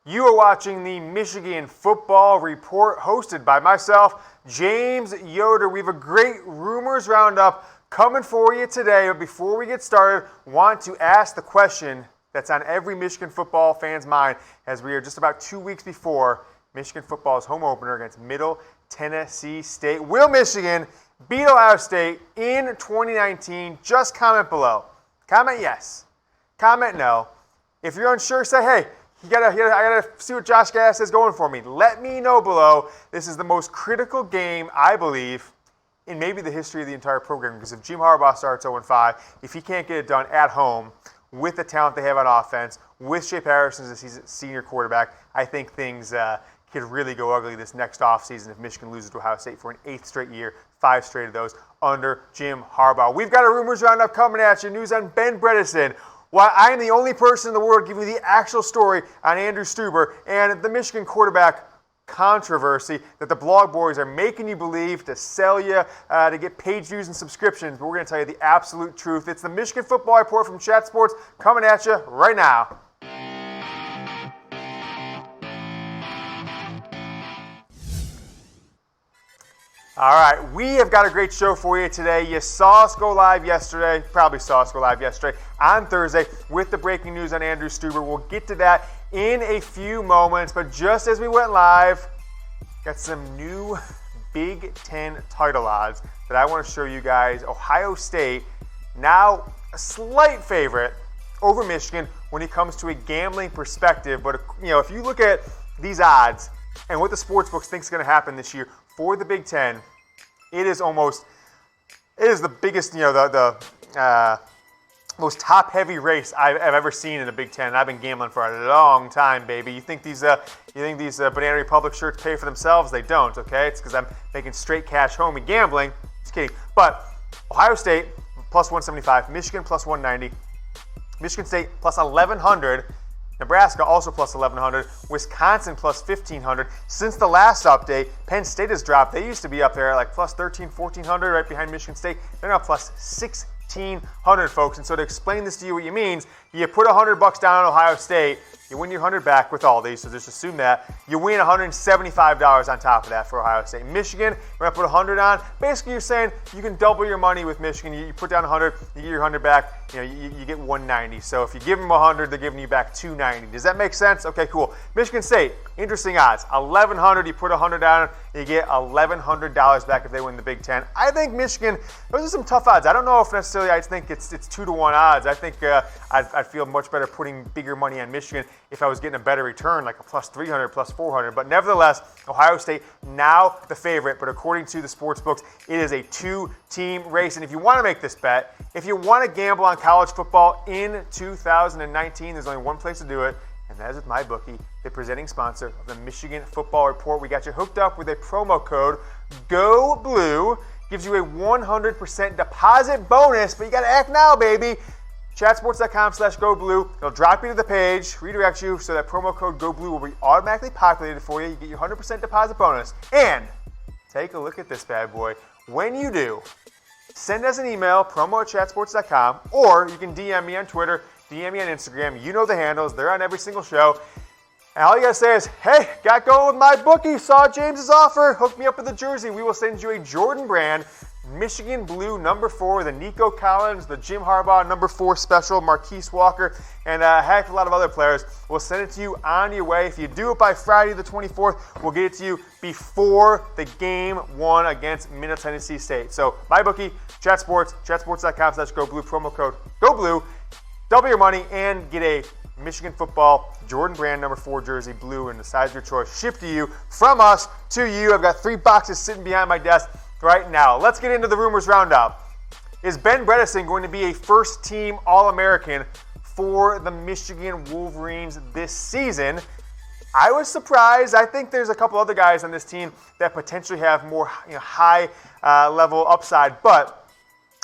You are watching the Michigan Football Report hosted by myself, James Yoder. We have a great rumors roundup coming for you today. But before we get started, want to ask the question that's on every Michigan football fan's mind as we are just about 2 weeks before Michigan football's home opener against Middle Tennessee State. Will Michigan beat Ohio State in 2019? Just comment below. Comment yes. Comment no. If you're unsure, say, hey, I gotta see what Josh Gattis is going for me. Let me know below. This is the most critical game, I believe, in maybe the history of the entire program. Because if Jim Harbaugh starts 0-5, if he can't get it done at home with the talent they have on offense, with Shea Patterson as a senior quarterback, I think things could really go ugly this next offseason if Michigan loses to Ohio State for an 8th straight year, 5 straight of those under Jim Harbaugh. We've got a rumors roundup coming at you. News on Ben Bredeson. Why I am the only person in the world giving you the actual story on Andrew Stueber and the Michigan quarterback controversy that the blog boys are making you believe to sell you, to get page views and subscriptions. But we're going to tell you the absolute truth. It's the Michigan Football Report from Chat Sports coming at you right now. All right, we have got a great show for you today. You saw us go live yesterday, probably saw us go live yesterday, on Thursday with the breaking news on Andrew Stueber. We'll get to that in a few moments, but just as we went live, got some new Big Ten title odds that I want to show you guys. Ohio State, now a slight favorite over Michigan when it comes to a gambling perspective, but if you look at these odds and what the sportsbooks think is going to happen this year for the Big Ten, it is the biggest, the most top-heavy race I've ever seen in the Big Ten. And I've been gambling for a long time, baby. You think these Banana Republic shirts pay for themselves? They don't, okay? It's because I'm making straight cash home and gambling. Just kidding. But Ohio State, plus 175. Michigan, plus 190. Michigan State, plus 1,100. Nebraska also plus 1,100. Wisconsin plus 1,500. Since the last update, Penn State has dropped. They used to be up there like plus 1,300, 1,400 right behind Michigan State. They're now plus 1,600, folks. And so to explain this to you what it means, you put $100 down on Ohio State, you win your 100 back with all these, so just assume that. You win $175 on top of that for Ohio State. Michigan, we're going to put 100 on. Basically, you're saying you can double your money with Michigan. You put down 100, you get your 100 back, you get 190. So if you give them 100, they're giving you back 290. Does that make sense? Okay, cool. Michigan State, interesting odds. 1,100, you put 100 down, you get $1,100 back if they win the Big Ten. I think Michigan, those are some tough odds. I don't know if necessarily I think it's 2-1 odds. I think I'd feel much better putting bigger money on Michigan if I was getting a better return, like a plus 300, plus 400. But nevertheless, Ohio State now the favorite. But according to the sports books, it is a 2-team race. And if you want to make this bet, if you want to gamble on college football in 2019, there's only one place to do it, and that is with MyBookie, the presenting sponsor of the Michigan Football Report. We got you hooked up with a promo code, GOBLUE. Gives you a 100% deposit bonus, but you got to act now, baby. Chatsports.com/GoBlue. It'll drop you to the page, redirect you, so that promo code GoBlue will be automatically populated for you. You get your 100% deposit bonus. And take a look at this bad boy. When you do, send us an email, promo@chatsports.com, or you can DM me on Twitter, DM me on Instagram. You know the handles. They're on every single show. And all you got to say is, hey, got going with MyBookie, saw James's offer, hook me up with a jersey. We will send you a Jordan brand Michigan Blue number 4, the Nico Collins, the Jim Harbaugh number 4 special, Marquise Walker, and a heck of a lot of other players. We'll send it to you on your way. If you do it by Friday the 24th, we'll get it to you before the game 1 against Middle Tennessee State. So MyBookie, chatsports.com/GoBlue, promo code GoBlue. Double your money and get a Michigan Football Jordan brand number 4 jersey, blue in the size of your choice, shipped to you from us to you. I've got 3 boxes sitting behind my desk right now. Let's get into the rumors roundup. Is Ben Bredeson going to be a first-team All-American for the Michigan Wolverines this season? I was surprised. I think there's a couple other guys on this team that potentially have more high-level upside, but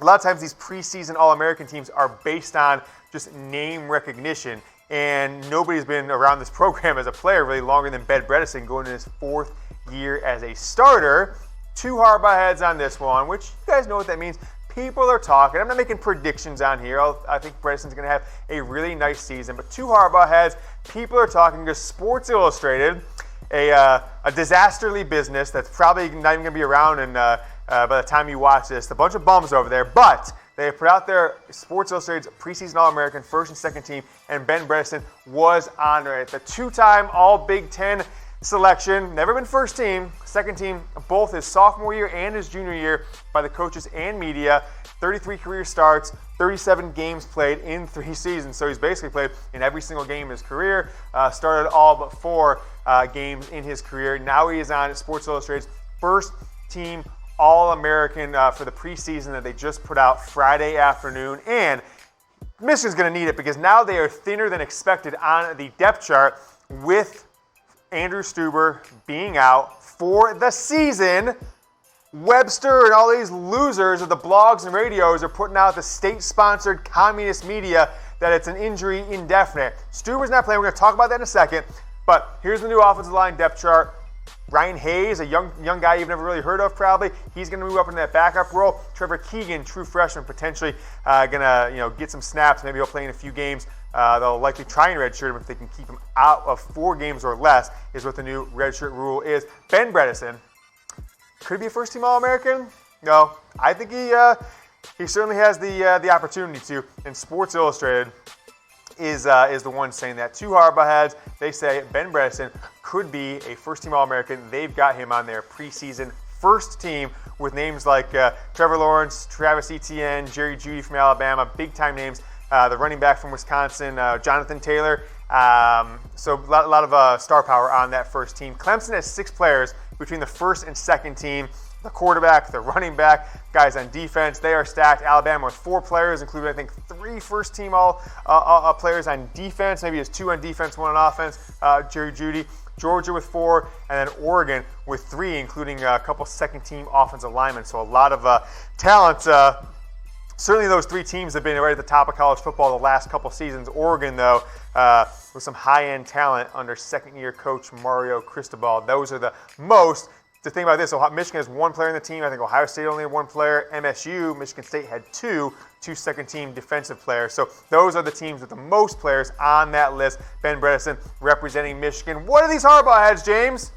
a lot of times these preseason All-American teams are based on just name recognition, and nobody's been around this program as a player really longer than Ben Bredeson, going in his 4th year as a starter. 2 Harbaugh heads on this one, which you guys know what that means. people are talking. I'm not making predictions on here. I think Bredeson's going to have a really nice season. But two Harbaugh heads, people are talking because Sports Illustrated, a disasterly business that's probably not even going to be around by the time you watch this, a bunch of bums over there, but they put out their Sports Illustrated's preseason All-American first and second team, and Ben Bredeson was on it. The two-time All-Big Ten selection, never been first team, second team, both his sophomore year and his junior year by the coaches and media. 33 career starts, 37 games played in 3 seasons. So he's basically played in every single game in his career. Started all but 4 games in his career. Now he is on Sports Illustrated's first team All-American for the preseason that they just put out Friday afternoon. And Michigan's going to need it because now they are thinner than expected on the depth chart with Andrew Stueber being out for the season. Webster and all these losers of the blogs and radios are putting out the state-sponsored communist media that it's an injury indefinite. Stueber's not playing. We're going to talk about that in a second. But here's the new offensive line depth chart. Ryan Hayes, a young guy you've never really heard of probably, he's going to move up into that backup role. Trevor Keegan, true freshman, potentially going to get some snaps. Maybe he'll play in a few games. They'll likely try and redshirt him if they can keep him out of 4 games or less, is what the new redshirt rule is. Ben Bredeson, could he be a first-team All-American? No, I think he certainly has the opportunity to. And Sports Illustrated is the one saying that. Two Harbaugh heads, they say Ben Bredeson could be a first-team All-American. They've got him on their preseason first team with names like Trevor Lawrence, Travis Etienne, Jerry Jeudy from Alabama, big-time names. The running back from Wisconsin, Jonathan Taylor. So a lot of star power on that first team. Clemson has 6 players between the first and second team. The quarterback, the running back, guys on defense, they are stacked. Alabama with 4 players, including I think 3 first-team players on defense. Maybe it's 2 on defense, 1 on offense. Jerry Jeudy. Georgia with 4, and then Oregon with 3, including a couple second-team offensive linemen. So a lot of talent. Certainly those 3 teams have been right at the top of college football the last couple seasons. Oregon, though, with some high-end talent under second-year coach Mario Cristobal. Those are the most. The thing about this, Michigan has 1 player in the team. I think Ohio State only had 1 player. MSU, Michigan State had 2 second-team defensive players. So those are the teams with the most players on that list. Ben Bredeson representing Michigan. What are these Harbaugh heads, James?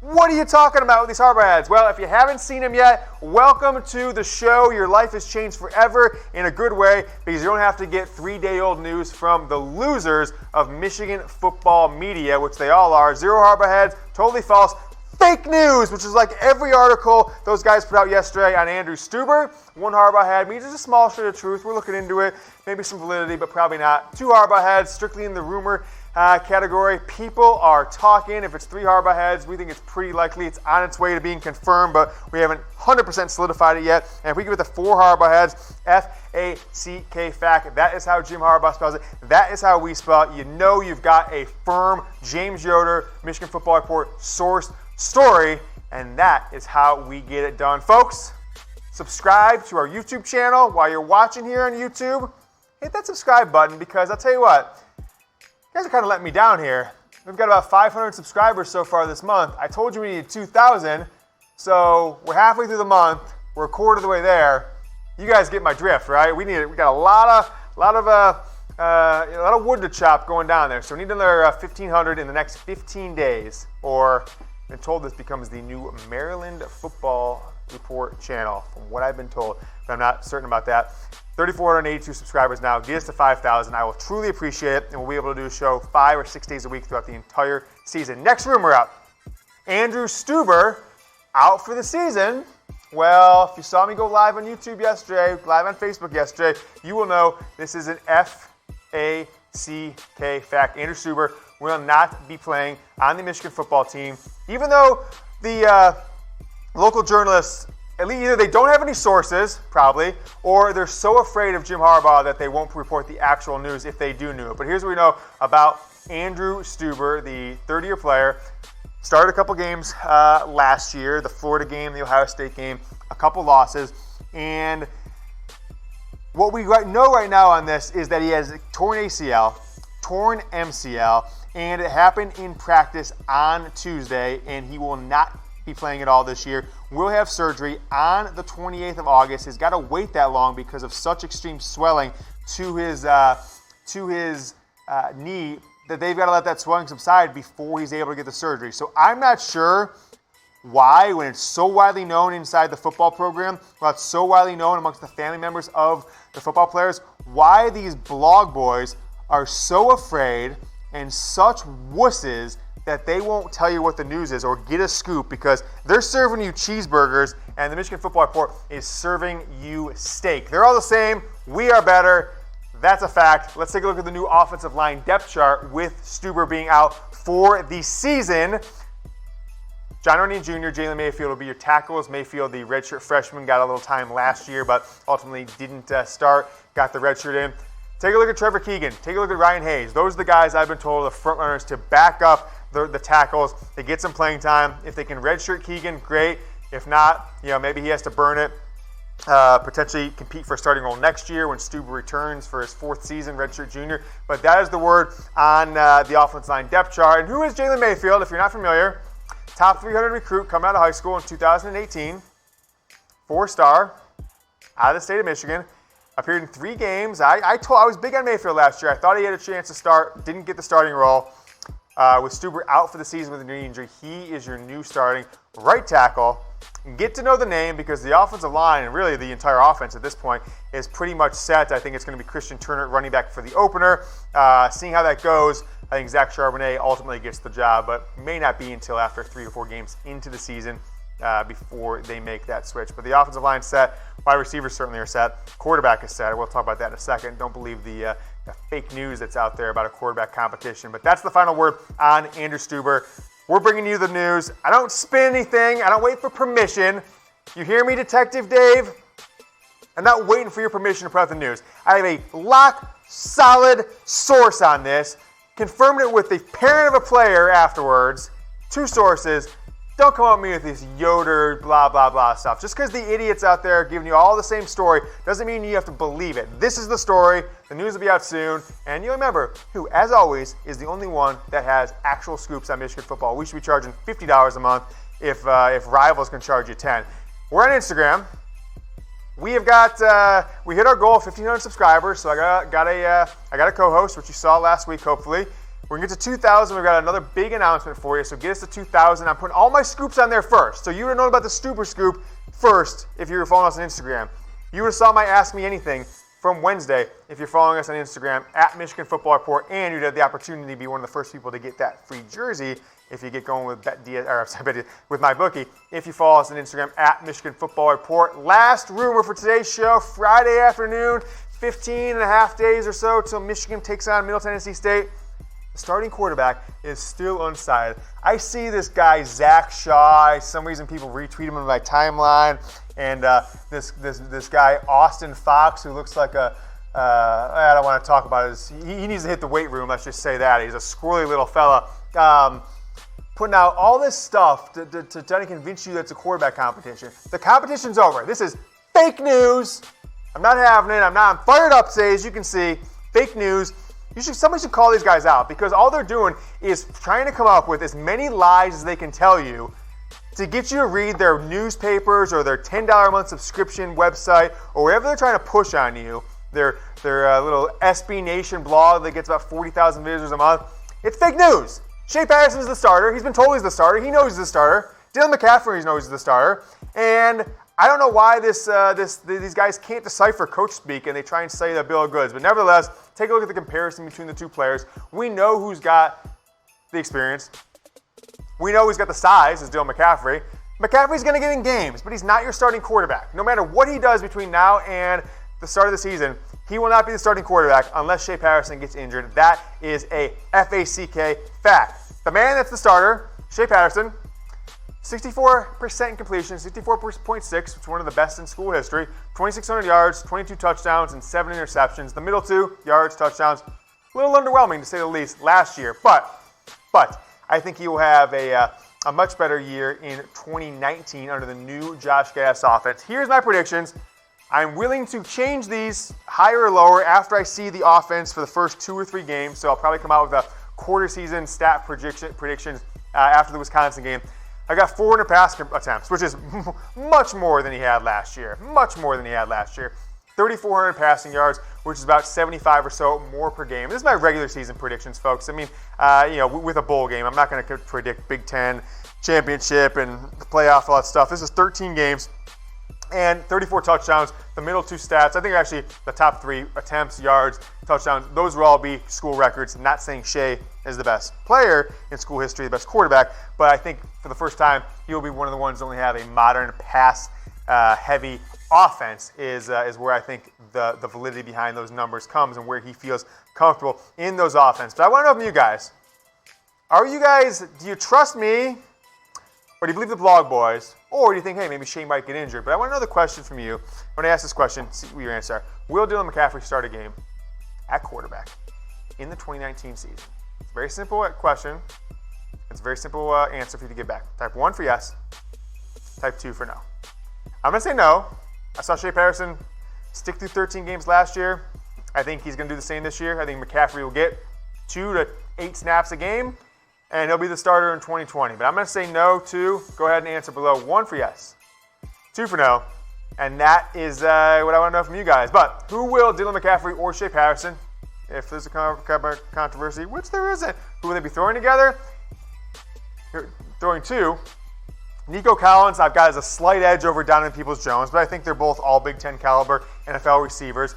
What are you talking about with these Harbaugh heads? Well, if you haven't seen them yet, welcome to the show. Your life has changed forever in a good way because you don't have to get 3-day-old news from the losers of Michigan football media, which they all are. 0 Harbaugh heads, totally false. Fake news, which is like every article those guys put out yesterday on Andrew Stueber. 1 Harbaugh head means just a small shred of truth. We're looking into it. Maybe some validity, but probably not. 2 Harbaugh heads, strictly in the rumor category. People are talking. If it's 3 Harbaugh heads, we think it's pretty likely it's on its way to being confirmed, but we haven't 100% solidified it yet. And if we give it the 4 Harbaugh heads, F-A-C-K, fact, that is how Jim Harbaugh spells it. That is how we spell it. You know you've got a firm James Yoder, Michigan Football Report source story, and that is how we get it done. Folks, subscribe to our YouTube channel while you're watching here on YouTube. Hit that subscribe button because I'll tell you what, you guys are kind of letting me down here. We've got about 500 subscribers so far this month. I told you we needed 2,000, so we're halfway through the month. We're a quarter of the way there. You guys get my drift, right? We got a lot of wood to chop going down there. So we need another 1,500 in the next 15 days, or I've been told this becomes the new Maryland Football Report channel, from what I've been told, but I'm not certain about that. 3,482 subscribers now. Get us to 5,000. I will truly appreciate it, and we'll be able to do a show 5 or 6 days a week throughout the entire season. Next rumor up, Andrew Stueber out for the season. Well, if you saw me go live on YouTube yesterday, live on Facebook yesterday, you will know this is an F-A-C-K fact. Andrew Stueber will not be playing on the Michigan football team, even though the local journalists, at least either they don't have any sources, probably, or they're so afraid of Jim Harbaugh that they won't report the actual news if they do know it. But here's what we know about Andrew Stueber, the third-year player. Started a couple games last year, the Florida game, the Ohio State game, a couple losses. And what we know right now on this is that he has a torn ACL, torn MCL, and it happened in practice on Tuesday, and he will not be playing at all this year, will have surgery on the 28th of August. He's got to wait that long because of such extreme swelling to his knee that they've got to let that swelling subside before he's able to get the surgery. So I'm not sure why, when it's so widely known inside the football program, well, it's so widely known amongst the family members of the football players, why these blog boys are so afraid and such wusses that they won't tell you what the news is or get a scoop, because they're serving you cheeseburgers and the Michigan Football Report is serving you steak. They're all the same. We are better. That's a fact. Let's take a look at the new offensive line depth chart with Stueber being out for the season. John Runyan Jr., Jalen Mayfield will be your tackles. Mayfield, the redshirt freshman, got a little time last year, but ultimately didn't start. Got the redshirt in. Take a look at Trevor Keegan. Take a look at Ryan Hayes. Those are the guys I've been told are the front runners to back up the tackles, to get some playing time. If they can redshirt Keegan, great. If not, maybe he has to burn it. Potentially compete for a starting role next year when Stueber returns for his fourth season, redshirt junior. But that is the word on the offensive line depth chart. And who is Jalen Mayfield? If you're not familiar, top 300 recruit coming out of high school in 2018. 4-star, out of the state of Michigan. Appeared in 3 games. I was big on Mayfield last year. I thought he had a chance to start. Didn't get the starting role. With Stueber out for the season with a knee injury, he is your new starting right tackle. Get to know the name, because the offensive line, and really the entire offense at this point, is pretty much set. I think it's going to be Christian Turner running back for the opener. Seeing how that goes, I think Zach Charbonnet ultimately gets the job, but may not be until after 3 or 4 games into the season before they make that switch. But the offensive line set. Wide receivers certainly are set. Quarterback is set. We'll talk about that in a second. Don't believe the fake news that's out there about a quarterback competition. But that's the final word on Andrew Stueber. We're bringing you the news. I don't spin anything. I don't wait for permission. You hear me, Detective Dave? I'm not waiting for your permission to put out the news. I have a lock-solid source on this. Confirmed it with the parent of a player afterwards. 2 sources. Don't come at me with this Yoder, blah, blah, blah stuff. Just because the idiots out there are giving you all the same story doesn't mean you have to believe it. This is the story. The news will be out soon. And you'll remember who, as always, is the only one that has actual scoops on Michigan football. We should be charging $50 a month if rivals can charge you $10. We're on Instagram. We have we hit our goal of 1,500 subscribers. So I got a co-host, which you saw last week, hopefully. We're going to get to 2,000. We've got another big announcement for you, so get us to 2,000. I'm putting all my scoops on there first. So you would have known about the Stueber scoop first if you were following us on Instagram. You would have saw my Ask Me Anything from Wednesday if you're following us on Instagram at Michigan Football Report, and you'd have the opportunity to be one of the first people to get that free jersey if you get going with with MyBookie. If you follow us on Instagram at Michigan Football Report. Last rumor for today's show, Friday afternoon, 15 and a half days or so till Michigan takes on Middle Tennessee State. Starting quarterback is still undecided. I see this guy, Zach Shaw. For some reason, people retweet him on my timeline. And this guy, Austin Fox, who looks like I don't want to talk about it. He needs to hit the weight room, let's just say that. He's a squirrely little fella. Putting out all this stuff to try to convince you that it's a quarterback competition. The competition's over. This is fake news. I'm not having it. I'm fired up today, as you can see. Fake news. Somebody should call these guys out, because all they're doing is trying to come up with as many lies as they can tell you to get you to read their newspapers or their $10 a month subscription website or wherever they're trying to push on you. Their little SB Nation blog that gets about 40,000 visitors a month. It's fake news. Shea Patterson is the starter. He's been told he's the starter. He knows he's the starter. Dylan McCaffrey knows he's the starter. And I don't know why these guys can't decipher coach speak and they try and say the bill of goods. But nevertheless, take a look at the comparison between the 2 players. We know who's got the experience. We know who's got the size, is Dylan McCaffrey. McCaffrey's going to get in games, but he's not your starting quarterback. No matter what he does between now and the start of the season, he will not be the starting quarterback unless Shea Patterson gets injured. That is a FACK fact. The man that's the starter, Shea Patterson, 64% completion, 64.6, which is one of the best in school history. 2,600 yards, 22 touchdowns, and 7 interceptions. The middle 2, yards, touchdowns, a little underwhelming to say the least last year. But I think he will have a much better year in 2019 under the new Josh Gattis offense. Here's my predictions. I'm willing to change these higher or lower after I see the offense for the first 2 or 3 games. So I'll probably come out with a quarter season stat predictions after the Wisconsin game. I got 400 pass attempts, which is much more than he had last year. Much more than he had last year. 3,400 passing yards, which is about 75 or so more per game. This is my regular season predictions, folks. I mean, with a bowl game, I'm not going to predict Big Ten championship and the playoff, all that stuff. This is 13 games and 34 touchdowns. The middle two stats, I think actually the top 3 attempts, yards, touchdowns, those will all be school records. I'm not saying Shea is the best player in school history, the best quarterback, but I think for the first time, he will be one of the ones that only have a modern pass-heavy offense is where I think the validity behind those numbers comes and where he feels comfortable in those offenses. But I want to know from you guys, do you trust me, or do you believe the blog boys, or do you think, hey, maybe Shea might get injured? But I want to know the question from you. When I ask this question, see what your answer are. Will Dylan McCaffrey start a game at quarterback in the 2019 season? It's a very simple question. It's a very simple answer for you to get back. Type 1 for yes. Type 2 for no. I'm going to say no. I saw Shea Patterson stick through 13 games last year. I think he's going to do the same this year. I think McCaffrey will get 2 to 8 snaps a game, and he'll be the starter in 2020. But I'm going to say no to. Go ahead and answer below. 1 for yes. 2 for no. And that is what I want to know from you guys. But who will Dylan McCaffrey or Shea Patterson, if there's a controversy, which there isn't, who will they be throwing together? Throwing 2. Nico Collins, I've got as a slight edge over Donovan Peoples-Jones, but I think they're both all Big Ten caliber NFL receivers.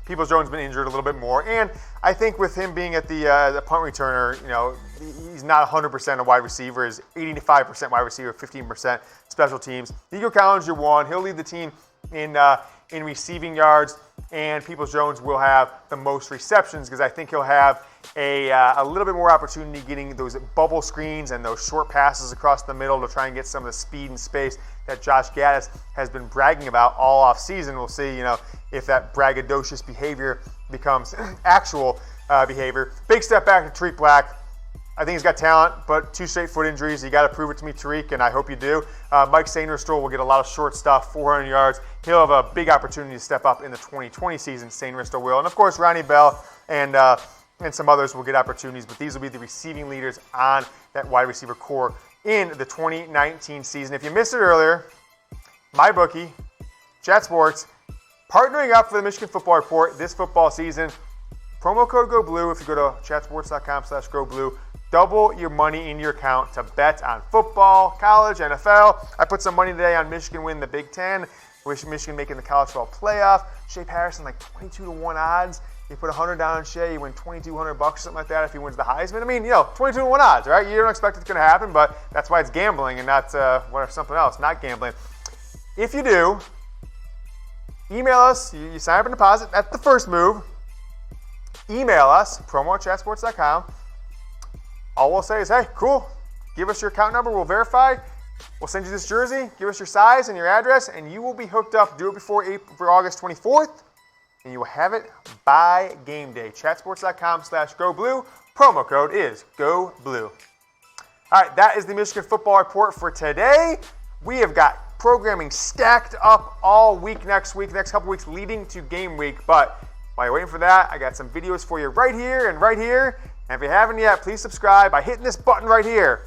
Peoples-Jones has been injured a little bit more, and I think with him being at the punt returner, he's not 100% a wide receiver. He's 85% wide receiver, 15% special teams. Nico Collins, you're 1. He'll lead the team in receiving yards, and Peoples-Jones will have the most receptions because I think he'll have a little bit more opportunity getting those bubble screens and those short passes across the middle to try and get some of the speed and space that Josh Gattis has been bragging about all off season. We'll see, if that braggadocious behavior becomes actual behavior. Big step back to Tariq Black. I think he's got talent, but 2 straight foot injuries. You got to prove it to me, Tariq, and I hope you do. Mike Sainristil will get a lot of short stuff, 400 yards. He'll have a big opportunity to step up in the 2020 season. Sainristil will, and of course, Ronnie Bell and some others will get opportunities, but these will be the receiving leaders on that wide receiver core in the 2019 season. If you missed it earlier, MyBookie, Chat Sports, partnering up for the Michigan Football Report this football season. Promo code GoBlue if you go to chatsports.com/GoBlue. Double your money in your account to bet on football, college, NFL. I put some money today on Michigan winning the Big Ten. Michigan making the college football playoff. Shea Patterson, like 22-1 odds. You put 100 down on Shea, you win $2,200 or something like that if he wins the Heisman. I mean, 22-1 odds, right? You don't expect it's going to happen, but that's why it's gambling and not something else, not gambling. If you do, email us. You sign up and deposit. That's the first move. Email us, promo@chatsports.com. All we'll say is, hey, cool. Give us your account number. We'll verify. We'll send you this jersey. Give us your size and your address, and you will be hooked up. Do it before August 24th. And you will have it by game day. Chatsports.com/GoBlue. Promo code is GoBlue. All right, that is the Michigan Football Report for today. We have got programming stacked up all week next couple weeks leading to game week. But while you're waiting for that, I got some videos for you right here and right here. And if you haven't yet, please subscribe by hitting this button right here.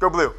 Go Blue.